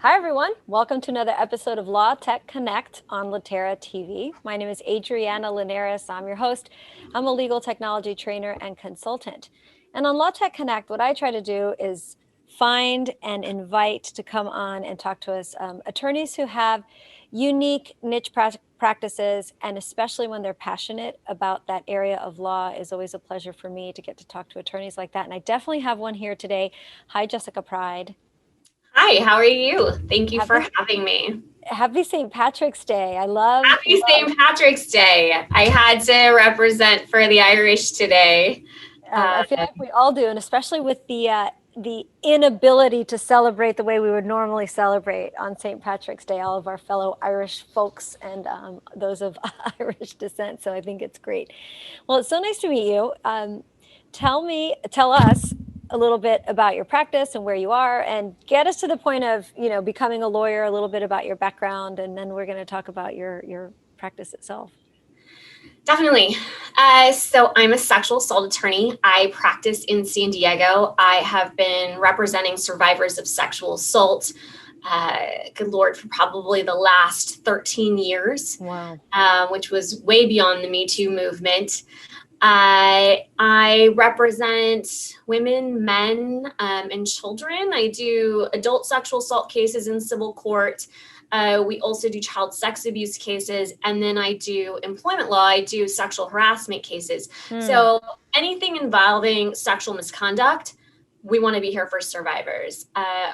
Hi, everyone. Welcome to another episode of LawTech Connect on Litera TV. My name is Adriana Linares. I'm your host. I'm a legal technology trainer and consultant. And on LawTech Connect, what I try to do is find and invite to come on and talk to us attorneys who have unique niche practices, and especially when they're passionate about that area of law, is always a pleasure for me to get to talk to attorneys like that. And I definitely have one here today. Hi, Jessica Pride. Hi, how are you? Thank you for having me. Happy St. Patrick's Day. I love Happy St. Patrick's Day. I had to represent for the Irish today. I feel like we all do, and especially with the inability to celebrate the way we would normally celebrate on St. Patrick's Day, all of our fellow Irish folks and those of Irish descent. So I think it's great. Well, it's so nice to meet you. Tell us a little bit about your practice and where you are, and get us to the point of, becoming a lawyer, a little bit about your background, and then we're going to talk about your practice itself. Definitely. So I'm a sexual assault attorney. I practice in San Diego. I have been representing survivors of sexual assault, good Lord, for probably the last 13 years. Wow. Which was way beyond the Me Too movement. I represent women, men, and children. I do adult sexual assault cases in civil court. We also do child sex abuse cases. And then I do employment law. I do sexual harassment cases. So anything involving sexual misconduct, we want to be here for survivors.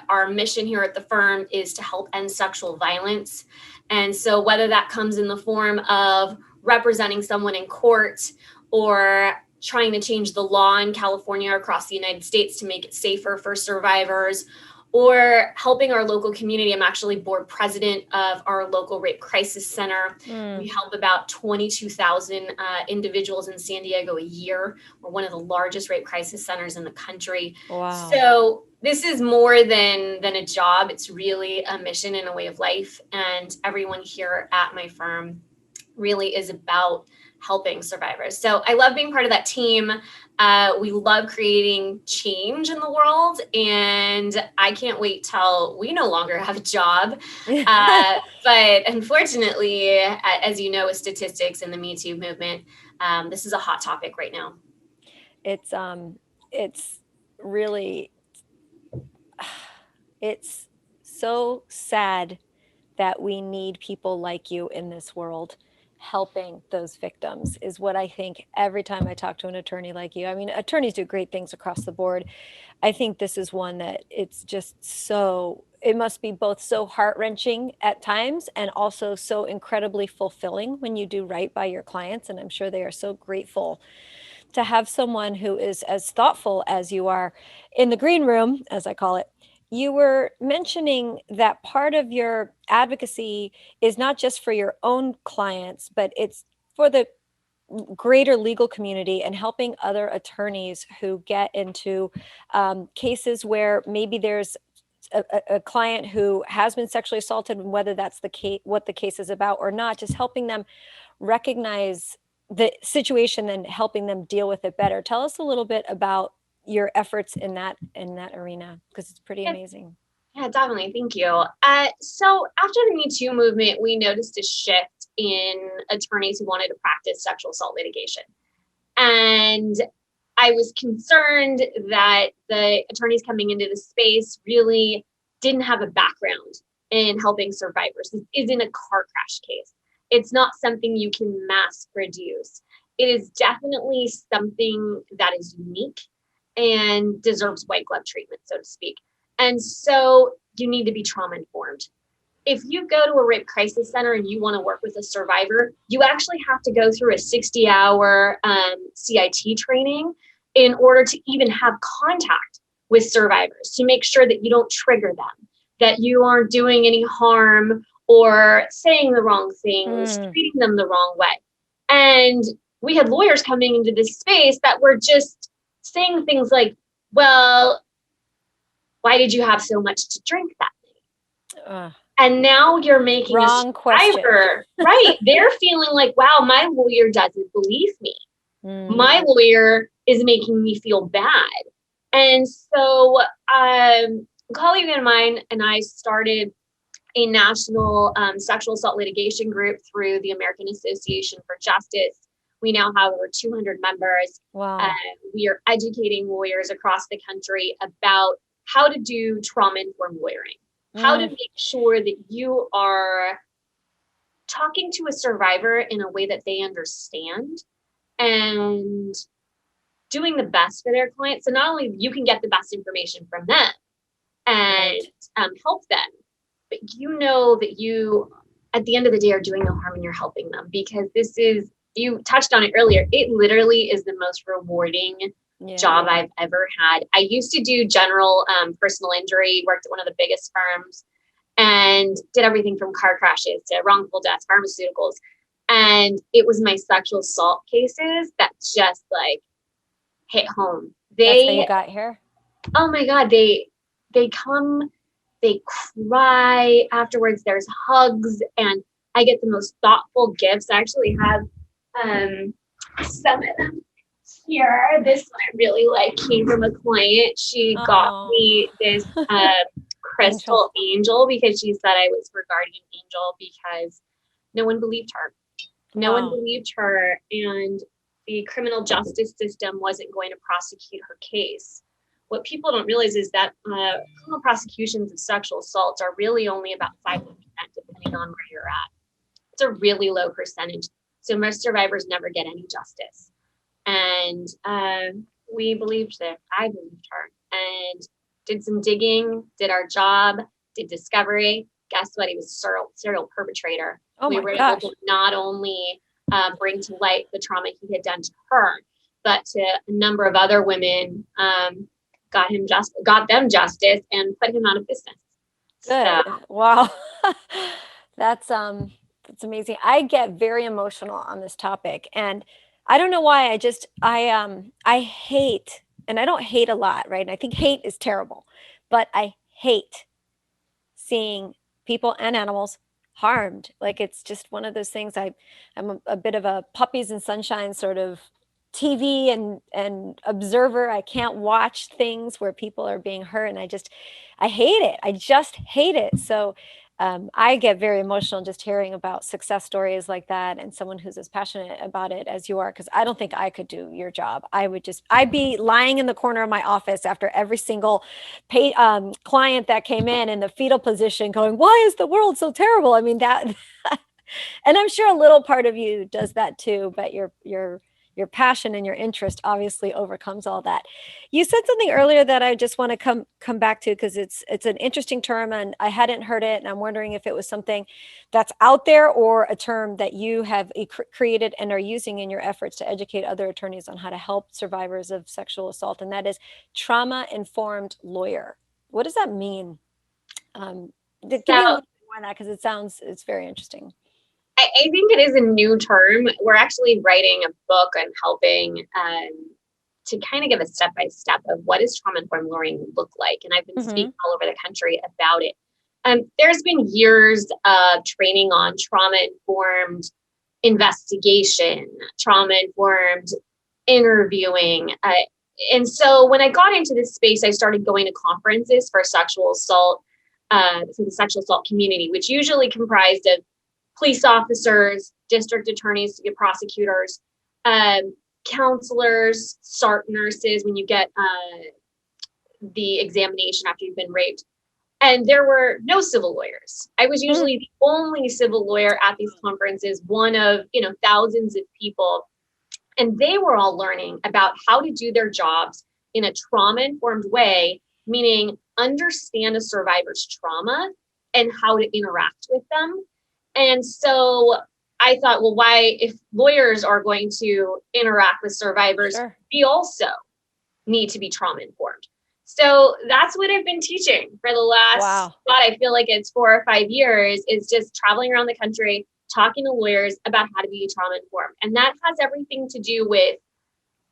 Our mission here at the firm is to help end sexual violence. And so whether that comes in the form of representing someone in court, or trying to change the law in California or across the United States to make it safer for survivors, or helping our local community. I'm actually board president of our local rape crisis center. We help about 22,000 individuals in San Diego a year. We're one of the largest rape crisis centers in the country. Wow. So this is more than a job. It's really a mission and a way of life. And everyone here at my firm really is about helping survivors. So I love being part of that team. We love creating change in the world, and I can't wait till we no longer have a job. But unfortunately, as you know, with statistics and the Me Too movement, this is a hot topic right now. It's really, it's so sad that we need people like you in this world helping those victims, is what I think every time I talk to an attorney like you. I mean, attorneys do great things across the board. I think this is one that it's just it must be both so heart-wrenching at times and also so incredibly fulfilling when you do right by your clients. And I'm sure they are so grateful to have someone who is as thoughtful as you are. In the green room, as I call it, you were mentioning that part of your advocacy is not just for your own clients, but it's for the greater legal community and helping other attorneys who get into cases where maybe there's a client who has been sexually assaulted, and whether that's the case, what the case is about or not, just helping them recognize the situation and helping them deal with it better. Tell us a little bit about your efforts in that arena, because it's pretty amazing. Yeah, definitely. Thank you. So after the Me Too movement, we noticed a shift in attorneys who wanted to practice sexual assault litigation. And I was concerned that the attorneys coming into the space really didn't have a background in helping survivors. This isn't a car crash case. It's not something you can mass produce. It is definitely something that is unique and deserves white glove treatment, so to speak. And so you need to be trauma informed. If you go to a rape crisis center and you want to work with a survivor, you actually have to go through a 60-hour CIT training in order to even have contact with survivors, to make sure that you don't trigger them, that you aren't doing any harm or saying the wrong things, treating them the wrong way. And we had lawyers coming into this space that were just saying things like, well, why did you have so much to drink that night? And now you're making wrong question. Right. They're feeling like, wow, my lawyer doesn't believe me. My lawyer is making me feel bad. And so a colleague of mine and I started a national sexual assault litigation group through the American Association for Justice. We now have over 200 members. Wow. We are educating lawyers across the country about how to do trauma-informed lawyering, how to make sure that you are talking to a survivor in a way that they understand and doing the best for their client. So not only you can get the best information from them and help them, but you know that you, at the end of the day, are doing no harm and you're helping them, because this is, you touched on it earlier, it literally is the most rewarding job I've ever had. I used to do general personal injury, worked at one of the biggest firms, and did everything from car crashes to wrongful deaths, pharmaceuticals. And it was my sexual assault cases that just like hit home. That's how you got here? Oh my God, they come, they cry afterwards. There's hugs, and I get the most thoughtful gifts. I actually have some of them here. This one I really like came from a client. She got me this crystal angel because she said I was her guardian angel, because no one believed her. No one believed her, and the criminal justice system wasn't going to prosecute her case. What people don't realize is that criminal prosecutions of sexual assaults are really only about 5%, depending on where you're at. It's a really low percentage. So most survivors never get any justice. And we believed her. I believed her, and did some digging, did our job, did discovery. Guess what? He was a serial perpetrator. We were able to not only bring to light the trauma he had done to her, but to a number of other women, got them justice and put him out of business. Good. So. Wow. That's amazing. I get very emotional on this topic, and I don't know why. I hate, and I don't hate a lot, right? And I think hate is terrible, but I hate seeing people and animals harmed. Like, it's just one of those things. I'm a bit of a puppies and sunshine sort of TV and observer. I can't watch things where people are being hurt, and I hate it. I just hate it. So I get very emotional just hearing about success stories like that, and someone who's as passionate about it as you are, because I don't think I could do your job. I'd be lying in the corner of my office after every single client that came in the fetal position going, why is the world so terrible? I mean, that, and I'm sure a little part of you does that too, but your passion and your interest obviously overcomes all that. You said something earlier that I just want to come back to, because it's an interesting term and I hadn't heard it, and I'm wondering if it was something that's out there or a term that you have created and are using in your efforts to educate other attorneys on how to help survivors of sexual assault, and that is trauma-informed lawyer. What does that mean? Give me a little bit more on that, because it's very interesting. I think it is a new term. We're actually writing a book and helping to kind of give a step-by-step of what does trauma-informed lawyering look like. And I've been speaking all over the country about it. There's been years of training on trauma-informed investigation, trauma-informed interviewing. And so when I got into this space, I started going to conferences for sexual assault, for the sexual assault community, which usually comprised of police officers, district attorneys to get prosecutors, counselors, SART nurses when you get the examination after you've been raped. And there were no civil lawyers. I was usually the only civil lawyer at these conferences, one of thousands of people. And they were all learning about how to do their jobs in a trauma-informed way, meaning understand a survivor's trauma and how to interact with them. And so I thought, well, why, if lawyers are going to interact with survivors, we also need to be trauma informed. So that's what I've been teaching for the last, I feel like it's 4 or 5 years, is just traveling around the country, talking to lawyers about how to be trauma informed. And that has everything to do with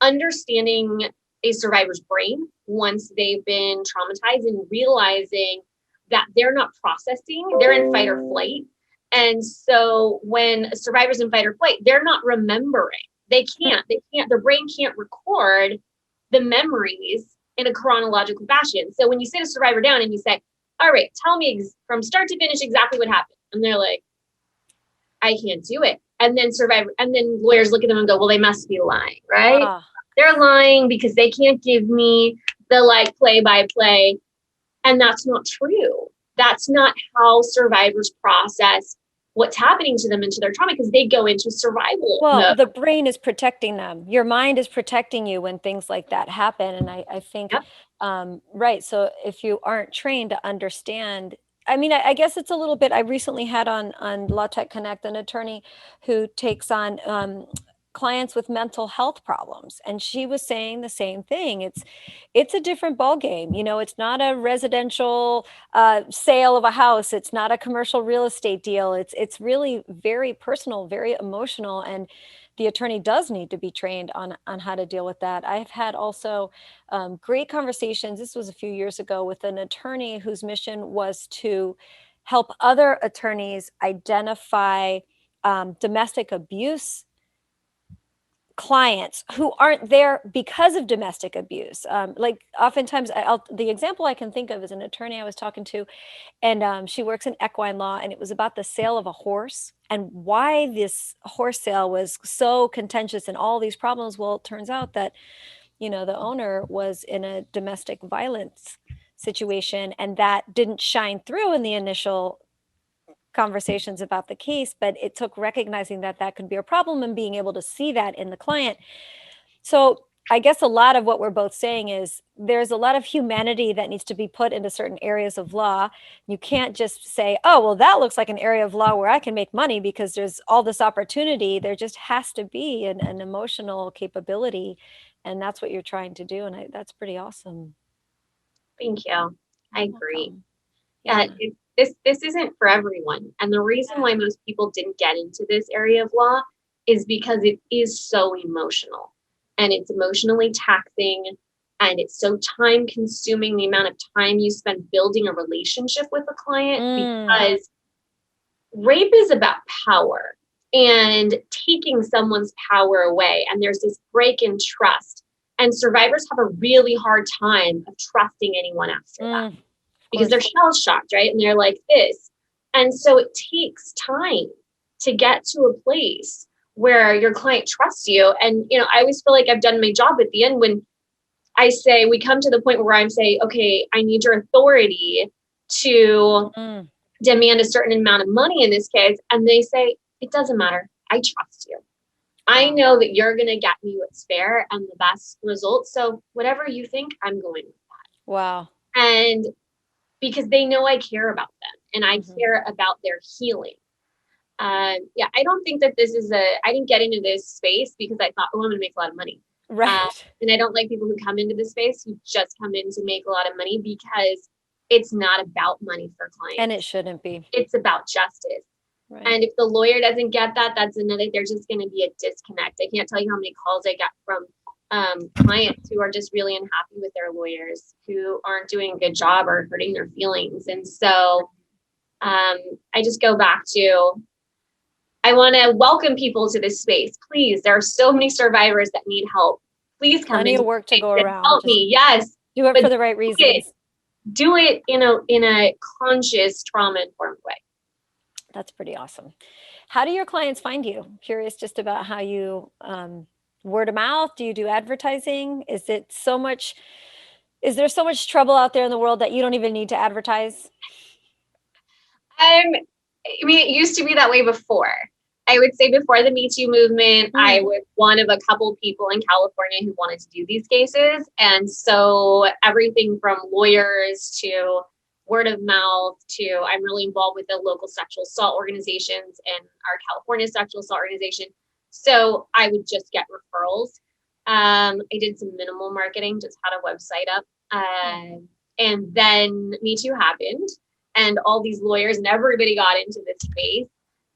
understanding a survivor's brain once they've been traumatized, and realizing that they're not processing, they're in fight or flight. And so when a survivor's in fight or flight, they're not remembering. They can't, their brain can't record the memories in a chronological fashion. So when you sit a survivor down and you say, all right, tell me from start to finish exactly what happened. And they're like, I can't do it. And then lawyers look at them and go, well, they must be lying, right? They're lying because they can't give me the like play by play. And that's not true. That's not how survivors process what's happening to them into their trauma, because they go into survival mode. The brain is protecting them. Your mind is protecting you when things like that happen. And I think, Yep. Right. So if you aren't trained to understand, I mean, I guess it's a little bit, I recently had on LawTech Connect an attorney who takes on clients with mental health problems. And she was saying the same thing. It's a different ball game. You know, it's not a residential sale of a house. It's not a commercial real estate deal. It's really very personal, very emotional. And the attorney does need to be trained on how to deal with that. I've had also great conversations. This was a few years ago with an attorney whose mission was to help other attorneys identify domestic abuse clients who aren't there because of domestic abuse. Like oftentimes, the example I can think of is an attorney I was talking to, and she works in equine law, and it was about the sale of a horse and why this horse sale was so contentious and all these problems. Well, it turns out that, you know, the owner was in a domestic violence situation, and that didn't shine through in the initial conversations about the case, but it took recognizing that that could be a problem and being able to see that in the client. So I guess a lot of what we're both saying is there's a lot of humanity that needs to be put into certain areas of law. You can't just say, oh, well, that looks like an area of law where I can make money because there's all this opportunity. There just has to be an emotional capability. And that's what you're trying to do. And that's pretty awesome. Thank you. I agree. Yeah. This isn't for everyone. And the reason why most people didn't get into this area of law is because it is so emotional, and it's emotionally taxing, and it's so time consuming, the amount of time you spend building a relationship with a client, because rape is about power and taking someone's power away. And there's this break in trust. And survivors have a really hard time of trusting anyone after that, because they're shell shocked, right? And they're like this. And so it takes time to get to a place where your client trusts you. And, you know, I always feel like I've done my job at the end when I say, we come to the point where I'm saying, okay, I need your authority to demand a certain amount of money in this case. And they say, it doesn't matter. I trust you. I know that you're going to get me what's fair and the best results. So whatever you think, I'm going with that. Wow. And because they know I care about them and I care about their healing. Yeah, I don't think that I didn't get into this space because I thought, oh, I'm going to make a lot of money. Right. And I don't like people who come into this space who just come in to make a lot of money, because it's not about money for clients. And it shouldn't be. It's about justice. Right. And if the lawyer doesn't get that, there's just going to be a disconnect. I can't tell you how many calls I get from clients who are just really unhappy with their lawyers, who aren't doing a good job or hurting their feelings. And so I just go back to, I want to welcome people to this space. Please, there are so many survivors that need help. Please come in. Plenty of work to go around. Help me. Yes. Do it for the right reasons. Do it in a conscious, trauma-informed way. That's pretty awesome. How do your clients find you? Curious just about how you word of mouth. Do you do advertising? Is there so much trouble out there in the world that you don't even need to advertise? I mean, it used to be that way before. I would say before the Me Too movement, I was one of a couple people in California who wanted to do these cases. And so everything from lawyers to word of mouth to, I'm really involved with the local sexual assault organizations and our California sexual assault organization. So I would just get referrals. I did some minimal marketing, just had a website up. And then Me Too happened, and all these lawyers and everybody got into this space.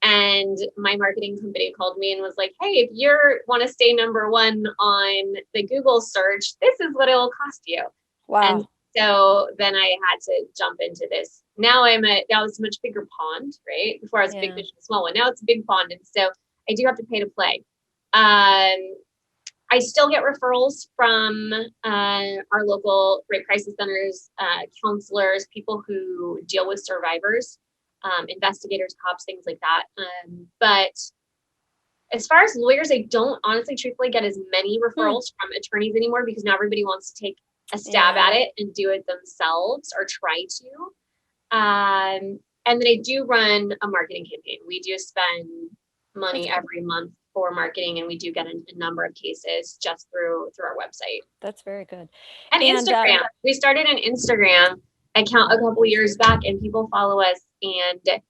And my marketing company called me and was like, hey, if you want to stay number one on the Google search, this is what it will cost you. Wow. And so then I had to jump into this. Now now it's a much bigger pond, right? Before I was a big fish in a small one. Now it's a big pond. And so I do have to pay to play. I I still get referrals from our local rape crisis centers, counselors, people who deal with survivors, investigators, cops, things like that. But as far as lawyers, I don't honestly, truthfully get as many referrals from attorneys anymore because now everybody wants to take a stab at it and do it themselves or try to. And then I do run a marketing campaign. We do spend money every month for marketing, and we do get a number of cases just through our website. That's very good. And Instagram. We started an Instagram account a couple years back, and people follow us, and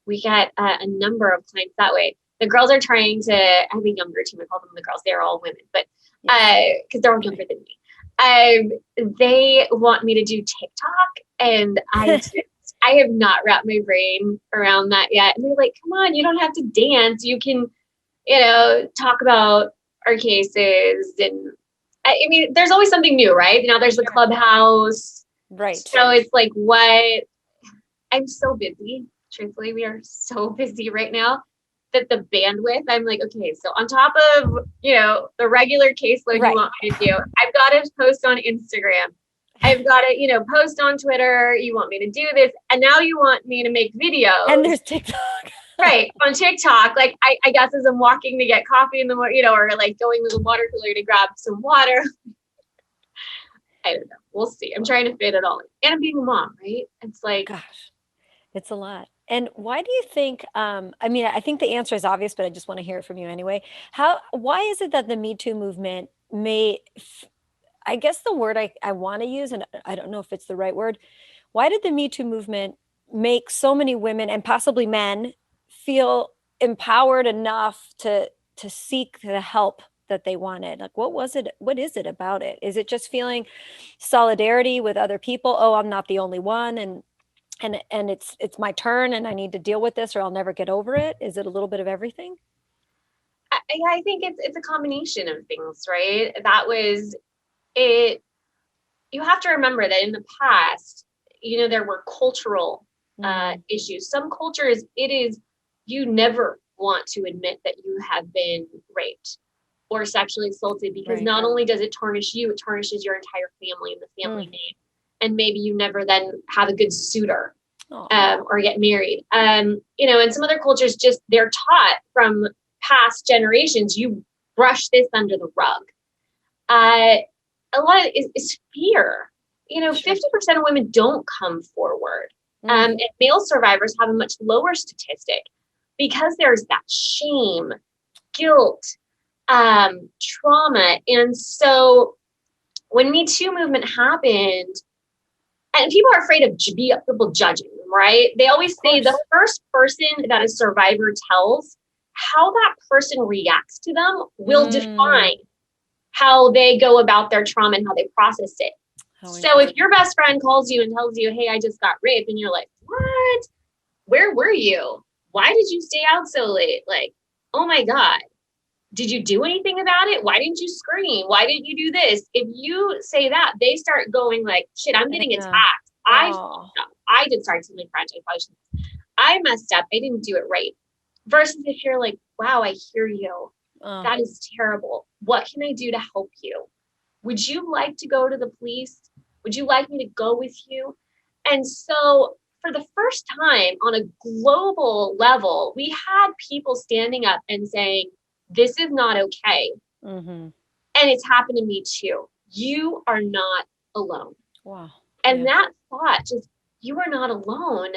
we get a number of clients that way. The girls are trying to, I have a younger team, I call them the girls, they're all women, but because they're all younger than me. They want me to do TikTok, and I have not wrapped my brain around that yet. And they're like, come on, you don't have to dance. You can, talk about our cases. And I mean, there's always something new, right? Now there's the Clubhouse. Right. So it's like, what? I'm so busy. Truthfully, we are so busy right now that the bandwidth, I'm like, okay, so on top of, the regular caseload you want me to do, I've got to post on Instagram. I've got to, post on Twitter. You want me to do this. And now you want me to make videos. And there's TikTok. Right. On TikTok. Like, I guess as I'm walking to get coffee in the morning, or like going to the water cooler to grab some water. I don't know. We'll see. I'm trying to fit it all in. And I'm being a mom, right? It's like, gosh, it's a lot. And why do you think, I think the answer is obvious, but I just want to hear it from you anyway. Why is it that the Me Too movement I guess the word I want to use, and I don't know if it's the right word, why did the Me Too movement make so many women and possibly men feel empowered enough to seek the help that they wanted? Like, what is it about it? Is it just feeling solidarity with other people? Oh, I'm not the only one. And it's my turn and I need to deal with this or I'll never get over it. Is it a little bit of everything? I think it's a combination of things, right? That was it. You have to remember that in the past, there were cultural issues. Some cultures, it is, you never want to admit that you have been raped or sexually assaulted because not only does it tarnish you, it tarnishes your entire family and the family name. And maybe you never then have a good suitor or get married. And some other cultures, just they're taught from past generations, you brush this under the rug. A lot of it is fear. 50% of women don't come forward. And male survivors have a much lower statistic because there's that shame, guilt, trauma. And so when Me Too movement happened, and people are afraid of people judging them, right? They always say the first person that a survivor tells, how that person reacts to them will define how they go about their trauma and how they process it. So if your best friend calls you and tells you, hey, I just got raped, and you're like, what? Where were you? Why did you stay out so late? Like, oh my God. Did you do anything about it? Why didn't you scream? Why didn't you do this? If you say that, they start going like, shit, I'm getting attacked. I did something French. I messed up. I didn't do it right. Versus if you're like, wow, I hear you. That is terrible. What can I do to help you? Would you like to go to the police? Would you like me to go with you? And so for the first time on a global level, we had people standing up and saying, this is not okay. And it's happened to me too. You are not alone. Wow. And that thought, just, you are not alone.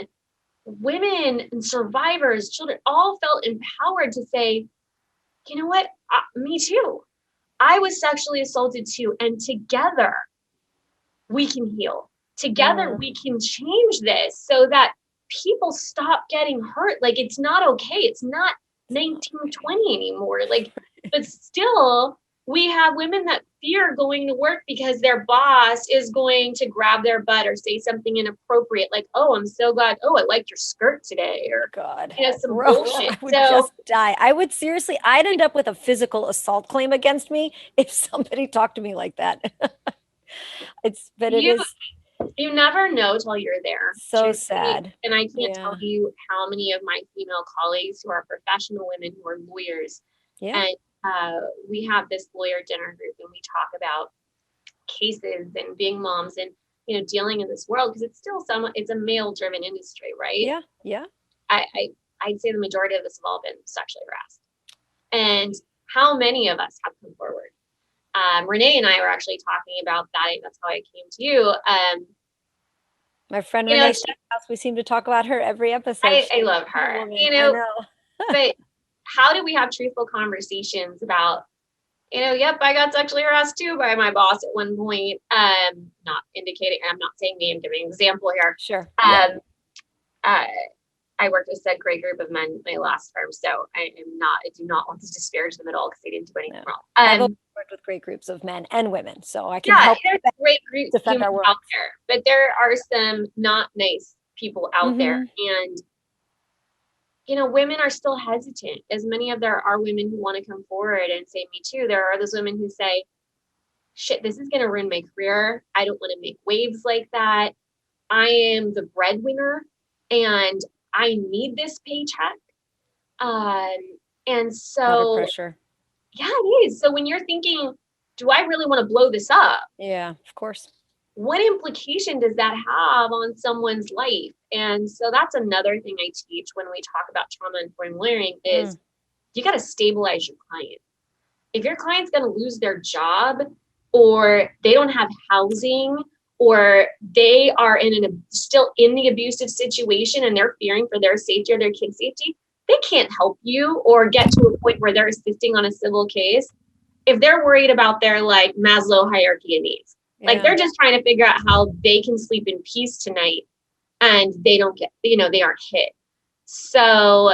Women and survivors, children, all felt empowered to say, you know what? Me too. I was sexually assaulted too. And together we can heal. Together we can change this so that people stop getting hurt. Like, it's not okay. It's not 1920 anymore. Like, but still we have women that fear going to work because their boss is going to grab their butt or say something inappropriate. Like, oh, I'm so glad. Oh, I liked your skirt today. Or God, some bullshit. I would just die. I'd end up with a physical assault claim against me if somebody talked to me like that. You never know till you're there. So sad. And I can't tell you how many of my female colleagues who are professional women who are lawyers and we have this lawyer dinner group and we talk about cases and being moms and, dealing in this world, because it's a male driven industry, right? Yeah. Yeah. I'd say the majority of us have all been sexually harassed. And how many of us have come forward? Renee and I were actually talking about that. That's how I came to you. My friend Renee Stackhouse, we seem to talk about her every episode. I love her, I know. But how do we have truthful conversations about, yep, I got sexually harassed too by my boss at one point. Not indicating, I'm not saying me, I'm giving an example here. Sure. I worked with said great group of men my last firm, so I do not want to disparage them at all because they didn't do anything wrong. I've worked with great groups of men and women, so I can help. There's great groups defend our work out there, but there are some not nice people out there, and women are still hesitant. As many of there are women who want to come forward and say me too. There are those women who say, "Shit, this is going to ruin my career. I don't want to make waves like that. I am the breadwinner, and I need this paycheck." And so, a lot of pressure. Yeah, it is. So when you're thinking, do I really want to blow this up? Yeah, of course. What implication does that have on someone's life? And so that's another thing I teach when we talk about trauma-informed lawyering is you got to stabilize your client. If your client's going to lose their job, or they don't have housing, or they are still in the abusive situation and they're fearing for their safety or their kids' safety, they can't help you or get to a point where they're assisting on a civil case if they're worried about their Maslow hierarchy of needs. They're just trying to figure out how they can sleep in peace tonight and they don't get, they aren't hit. So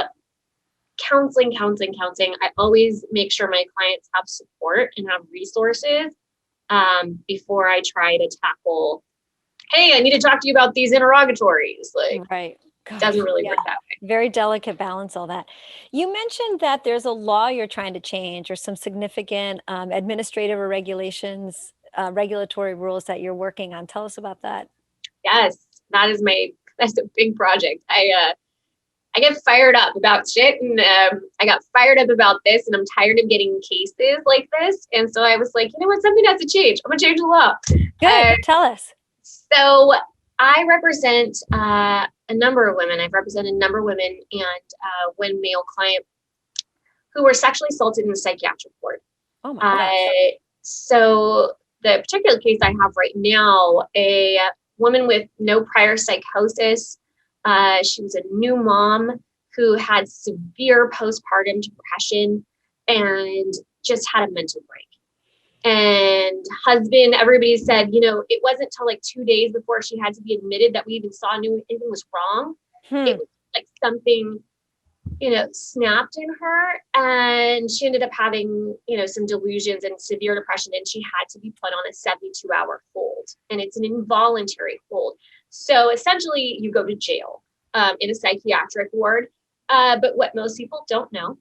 counseling. I always make sure my clients have support and have resources before I try to tackle, hey, I need to talk to you about these interrogatories. Right. Gosh, doesn't really work that way. Very delicate balance, all that. You mentioned that there's a law you're trying to change or some significant administrative or regulatory rules that you're working on. Tell us about that. Yes, that's a big project. I get fired up about shit, and I got fired up about this, and I'm tired of getting cases like this. And so I was like, you know what, something has to change. I'm gonna change the law. Good, tell us. So I represent a number of women. I've represented a number of women and one male client who were sexually assaulted in the psychiatric court. Oh my gosh. So the particular case I have right now, a woman with no prior psychosis. She was a new mom who had severe postpartum depression and just had a mental break. And husband, everybody said, it wasn't till 2 days before she had to be admitted that we even knew anything was wrong. It was something, snapped in her, and she ended up having, some delusions and severe depression, and she had to be put on a 72-hour hold, and it's an involuntary hold. So essentially you go to jail in a psychiatric ward. But what most people don't know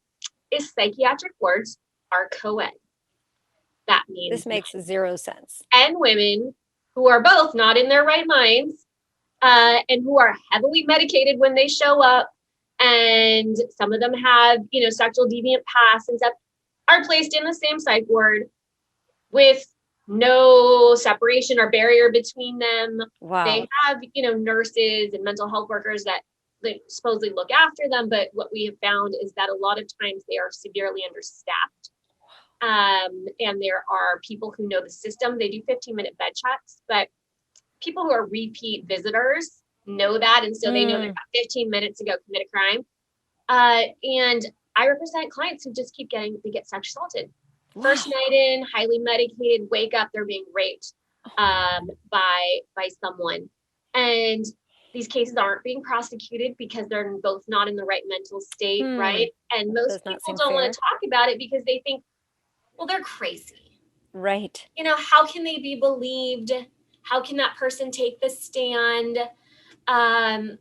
is psychiatric wards are co-ed. That means this makes zero sense. And women who are both not in their right minds and who are heavily medicated when they show up, and some of them have, sexual deviant past and stuff, are placed in the same psych ward with no separation or barrier between them. Wow. They have, nurses and mental health workers that supposedly look after them, but what we have found is that a lot of times they are severely understaffed. And there are people who know the system. They do 15-minute bed checks, but people who are repeat visitors know that. And so they know they've got 15 minutes to go commit a crime. And I represent clients who just they get sexually assaulted. Wow. First night in, highly medicated, wake up, they're being raped by someone. And these cases aren't being prosecuted because they're both not in the right mental state, right? And most people don't want to talk about it because they think, well, they're crazy. Right. How can they be believed? How can that person take the stand? And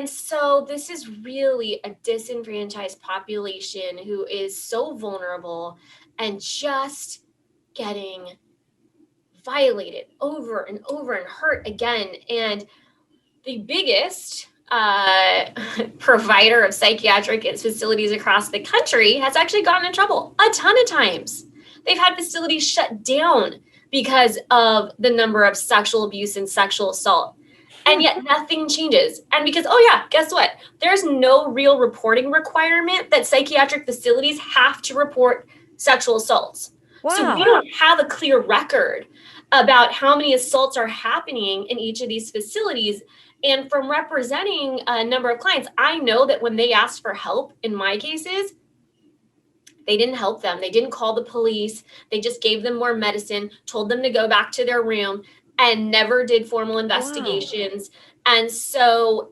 so this is really a disenfranchised population who is so vulnerable and just getting violated over and over and hurt again. And the biggest provider of psychiatric facilities across the country has actually gotten in trouble a ton of times. They've had facilities shut down because of the number of sexual abuse and sexual assault. And yet nothing changes. And because, oh yeah, guess what? There's no real reporting requirement that psychiatric facilities have to report sexual assaults. Wow. So we don't have a clear record about how many assaults are happening in each of these facilities. And from representing a number of clients, I know that when they asked for help in my cases, they didn't help them. They didn't call the police. They just gave them more medicine, told them to go back to their room, and never did formal investigations. Wow. And so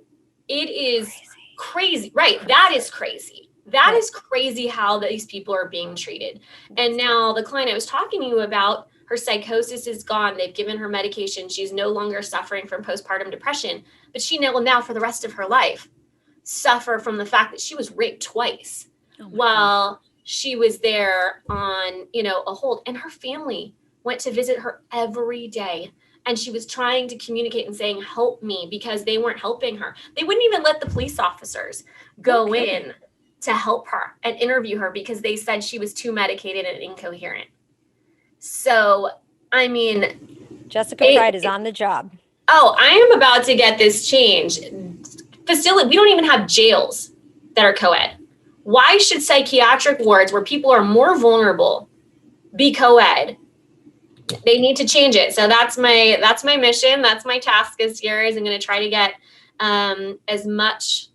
it is crazy. Right. That is crazy. That is crazy how these people are being treated. And now the client I was talking to you about, her psychosis is gone. They've given her medication. She's no longer suffering from postpartum depression, but she will now for the rest of her life suffer from the fact that she was raped twice while she was there on, a hold. And her family went to visit her every day. And she was trying to communicate and saying, help me, because they weren't helping her. They wouldn't even let the police officers go in to help her and interview her because they said she was too medicated and incoherent. So, I mean, Jessica Pride is on the job. Oh, I am about to get this changed. We don't even have jails that are co-ed. Why should psychiatric wards where people are more vulnerable be co-ed? They need to change it. So that's my mission. That's my task this year is I'm going to try to get as much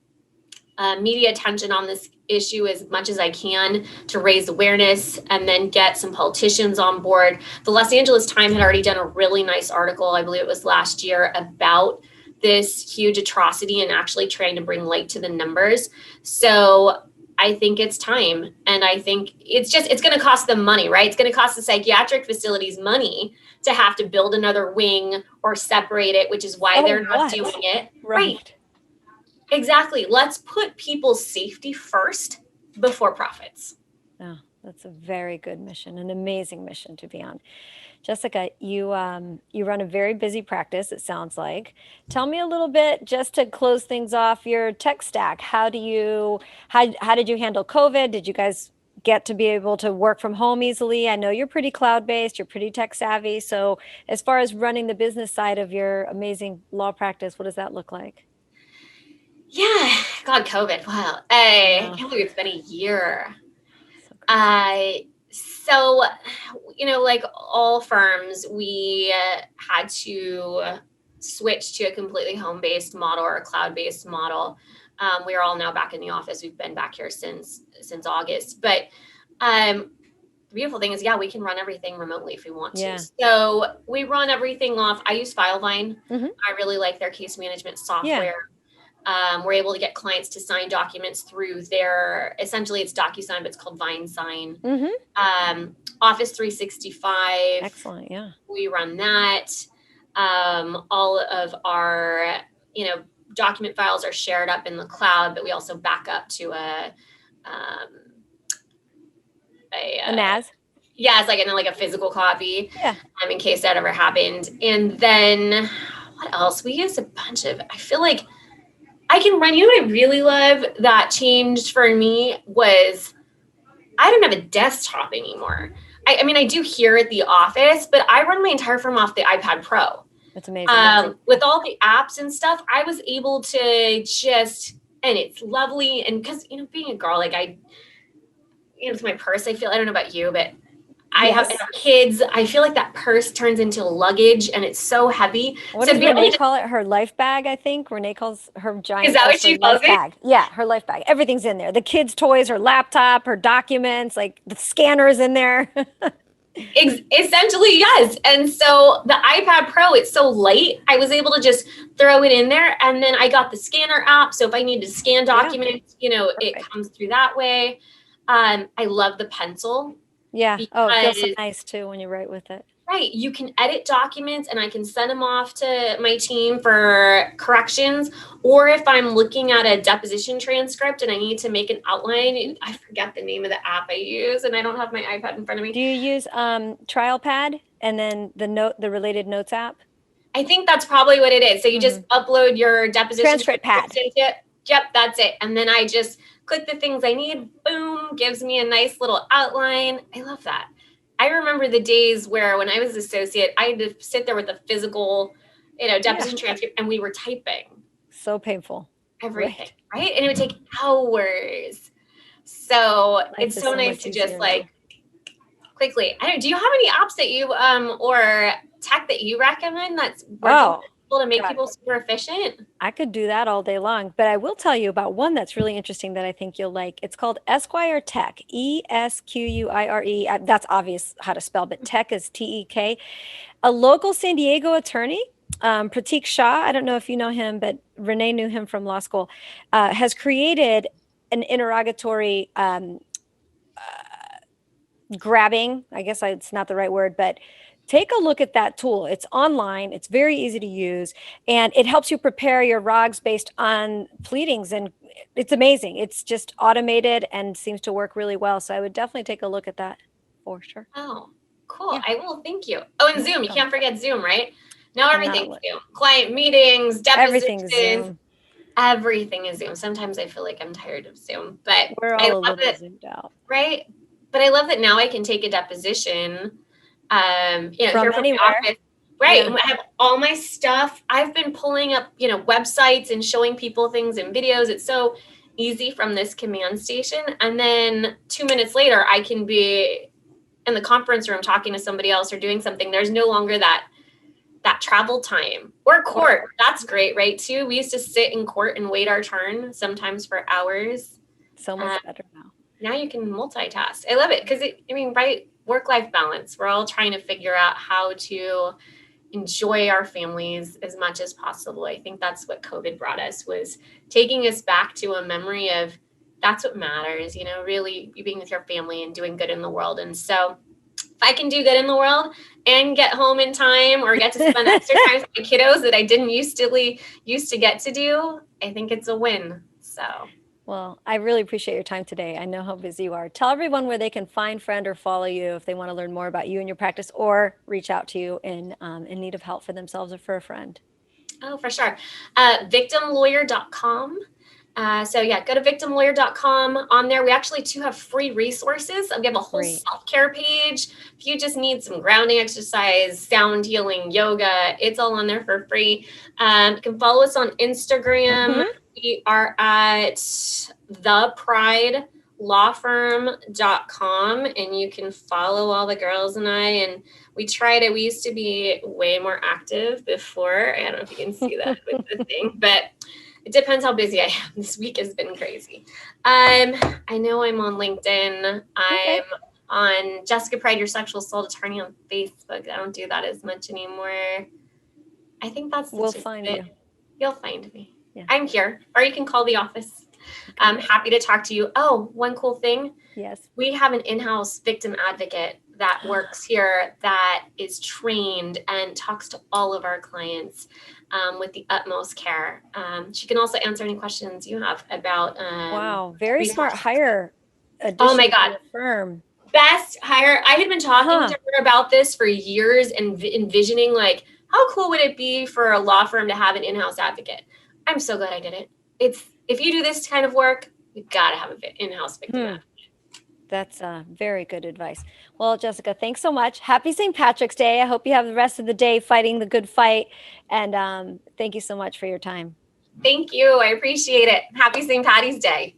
media attention on this issue as much as I can to raise awareness and then get some politicians on board. The Los Angeles Times had already done a really nice article, I believe it was last year, about this huge atrocity and actually trying to bring light to the numbers. So I think it's time. And I think it's going to cost them money, right? It's going to cost the psychiatric facilities money to have to build another wing or separate it, which is why they're not doing it. Right. Exactly. Let's put people's safety first before profits. Oh, that's a very good mission, an amazing mission to be on. Jessica, you run a very busy practice, it sounds like. Tell me a little bit, just to close things off, your tech stack. How did you handle COVID? Did you guys get to be able to work from home easily? I know you're pretty cloud-based, you're pretty tech savvy. So as far as running the business side of your amazing law practice, what does that look like? Yeah, God, COVID. Wow. I can't believe it's been a year. So, like all firms, we had to switch to a completely home-based model or a cloud-based model. We are all now back in the office. We've been back here since August. But the beautiful thing is, we can run everything remotely if we want to. So we run everything off. I use Filevine. Mm-hmm. I really like their case management software. Yeah. We're able to get clients to sign documents through essentially it's DocuSign, but it's called VineSign. Mm-hmm. Office 365. Excellent, yeah. We run that. All of our, document files are shared up in the cloud, but we also back up to a NAS? Yeah, it's like a physical copy. Yeah. In case that ever happened. And then what else? We use a bunch of, I feel like I can run, what I really love that changed for me was I don't have a desktop anymore. I mean, I do here at the office, but I run my entire firm off the iPad Pro. That's amazing. With all the apps and stuff, I was able to and it's lovely. And because, being a girl, it's my purse, I don't know about you, but I have kids. I feel like that purse turns into luggage and it's so heavy. What does Renee call it? Her life bag, I think. Renee calls her giant. Is that what she calls it? Bag. Yeah, her life bag. Everything's in there. The kids' toys, her laptop, her documents, like the scanner's in there. Essentially, yes. And so the iPad Pro, it's so light. I was able to just throw it in there. And then I got the scanner app. So if I need to scan documents, it comes through that way. I love the pencil. Yeah. It feels so nice too when you write with it. Right. You can edit documents and I can send them off to my team for corrections. Or if I'm looking at a deposition transcript and I need to make an outline, I forget the name of the app I use and I don't have my iPad in front of me. Do you use TrialPad and then the related notes app? I think that's probably what it is. So you just upload your deposition transcript pad. Yep, that's it. And then I just click the things I need. Boom, gives me a nice little outline. I love that. I remember the days where when I was associate, I had to sit there with a physical, deposition transcript, and we were typing. So painful. Everything, right? And it would take hours. So it's so nice to just quickly. Do you have any apps that you or tech that you recommend that's to make people super efficient? I could do that all day long, but I will tell you about one that's really interesting that I think you'll like. It's called Esquire Tech, ESQUIRE. That's obvious how to spell, but tech is TEK. A local San Diego attorney, Pratik Shah, I don't know if you know him, but Renee knew him from law school, has created an interrogatory grabbing. I guess it's not the right word, but take a look at that tool. It's online. It's very easy to use, and it helps you prepare your ROGs based on pleadings, and it's amazing. It's just automated and seems to work really well. So I would definitely take a look at that for sure. Oh, cool. Yeah. I will. Thank you. Oh, and Zoom. You can't forget Zoom, right? Now everything's Zoom. Client meetings, depositions. Everything is Zoom. Sometimes I feel like I'm tired of Zoom, but we're all a little zoomed out. Right? But I love that now I can take a deposition from here from anywhere. the office. Right. Yeah. I have all my stuff. I've been pulling up, websites and showing people things and videos. It's so easy from this command station. And then 2 minutes later, I can be in the conference room talking to somebody else or doing something. There's no longer that travel time. Or court. That's great, right? Too. We used to sit in court and wait our turn, sometimes for hours. So much better now. Now you can multitask. I love it because right? Work-life balance. We're all trying to figure out how to enjoy our families as much as possible. I think that's what COVID brought us, was taking us back to a memory of that's what matters, really being with your family and doing good in the world. And so if I can do good in the world and get home in time or get to spend extra time with my kiddos that I didn't used to get to do, I think it's a win. So. Well, I really appreciate your time today. I know how busy you are. Tell everyone where they can find, friend, or follow you if they want to learn more about you and your practice, or reach out to you in need of help for themselves or for a friend. Oh, for sure. Victimlawyer.com. So go to victimlawyer.com. On there, we actually too have free resources. We have a whole self-care page. If you just need some grounding exercise, sound healing, yoga, it's all on there for free. You can follow us on Instagram. We are at thepridlawfirm.com, and you can follow all the girls and I, and we used to be way more active before. I don't know if you can see that with the thing, but it depends how busy I am. This week has been crazy. I know I'm on LinkedIn. I'm on Jessica Pride, Your Sexual Assault Attorney on Facebook. I don't do that as much anymore. I think that's we'll find you. You'll find me. Yeah. I'm here, or you can call the office. I'm happy to talk to you. Oh, one cool thing. Yes. We have an in-house victim advocate that works here that is trained and talks to all of our clients with the utmost care. She can also answer any questions you have about. Wow, very smart hire. Oh my God. Firm. Best hire. I had been talking to her about this for years and envisioning how cool would it be for a law firm to have an in-house advocate? I'm so glad I did it. If you do this kind of work, you've got to have an in-house victim advocate. That's very good advice. Well, Jessica, thanks so much. Happy St. Patrick's Day. I hope you have the rest of the day fighting the good fight. And thank you so much for your time. Thank you. I appreciate it. Happy St. Patty's Day.